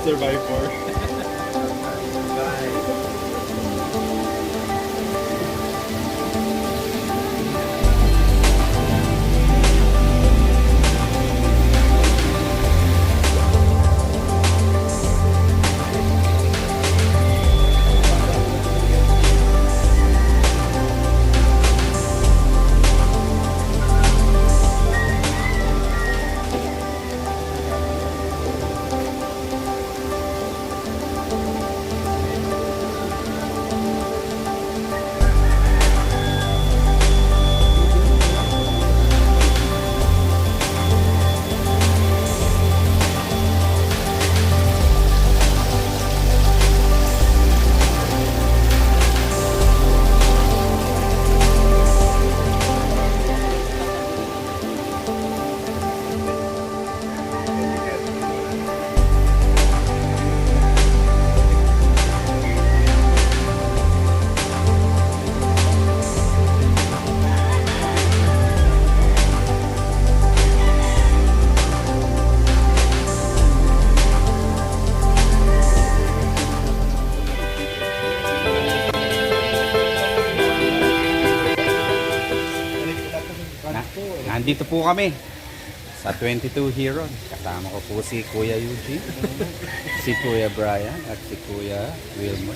Survivor. Nandito po kami sa 22 Heron. Kasama ko po si Kuya Eugene, si Kuya Brian at si Kuya Wilmer.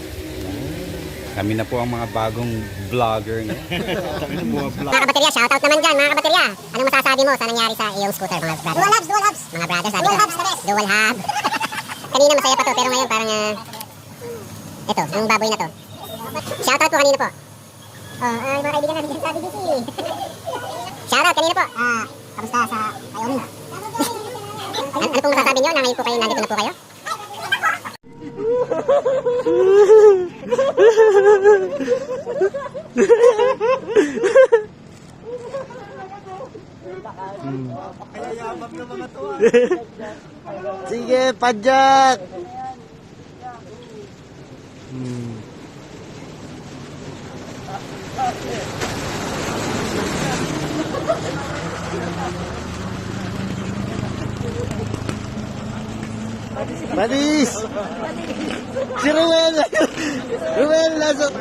Kami na po ang mga bagong vlogger ngayon. Mga kabaterya, shoutout naman dyan mga kabaterya. Anong masasabi mo sa nangyari sa iyong scooter mga brothers? Dual hubs, dual hubs. Mga brothers, sabi ko. Dual hubs, dual hub. Kanina masaya pa to, pero ngayon parang ito, ang baboy na to. Shoutout po kanina po. Ay mga kaibigan natin dyan sa BBC. Shoutout kanina po. Kamusta sa Ayun? Ano pong masasabi nyo na ngayon po kayo, nandito na po kayo? Sige, pajak. Badis. Si Ruel. Ruel, lasok.